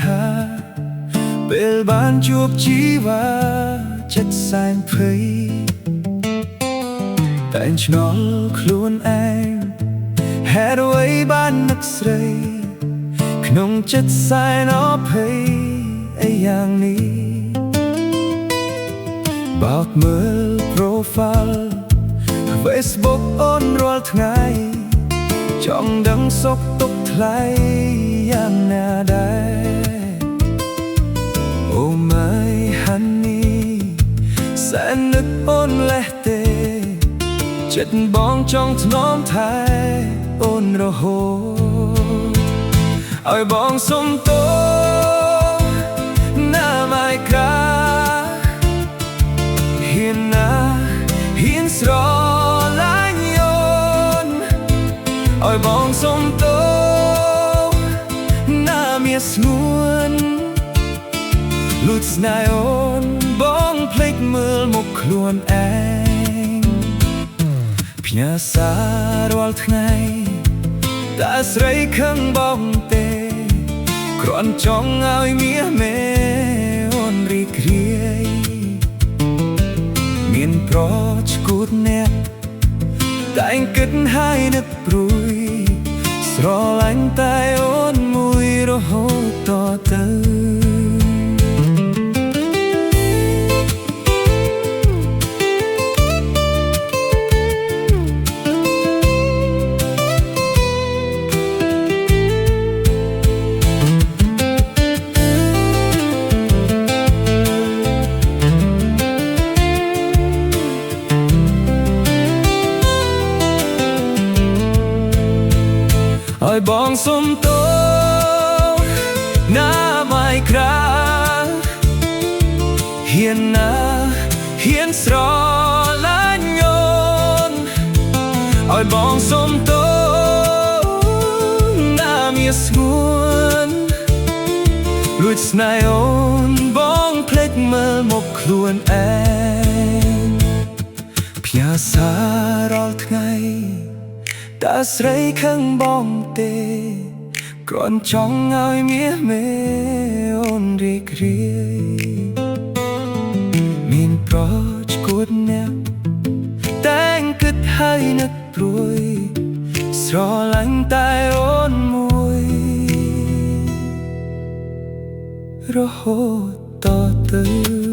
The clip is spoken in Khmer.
หาពេលបានជួបជីវ៉ាចិត្តសែនភ័យតែឆ្ងល់ខ្លួនឯងហេតុអ្វីបាននឹកស្រីក្នុងចិត្តសែនអភ័យអីយ៉ាងនេះបោកមើល profile Facebook អូនរាល់ថ្ងៃចង់ដឹងសុខទុក្ខថ្លៃយ៉ាងណាដែរអូម៉ៃហានីសែននឹកអូនលេះទេចិត្តបងចង់ថ្នមថែអូនរហូតឲ្យបងសុំទោសណាម៉ៃក្រាហ៊ានណាហ៊ានស្រឡាញ់អូនឲ្យបងសុំទោសណាមានស្ងួនលួចស្នេហ៍អូនបងភ្លេចមើលមុខខ្លួនឯងផ្ញើសាររាល់ថ្ងៃតើស្រីខឹងបងទេគ្រាន់ចង់ឲ្យមាសមេអូនរីករាយមានប្រឆ្កួតអ្នកតែងគិតហើយនឹកព្រួយស្រឡាញ់តែអូនមួយរហូតតទៅឲ្យបងសុំទោសណាម៉ៃក្រាហ៊ានណាហ៊ានស្រឡាញ់អូនឲ្យបងសុំទោសណាមានស្ងួនលួចស្នេហ៍អូនបងភ្លេចមើលមុខខ្លួនឯងផ្ញើសាររាល់ថ្ងៃតើស្រីខឹងបងទេគ្រាន់ចង់ឲ្យមាសមេអូនរីករាយមានប្រឆ្កួតអ្នកតែងគិតហើយនឹកព្រួយស្រឡាញ់តែអូនមួយរហូតតទៅ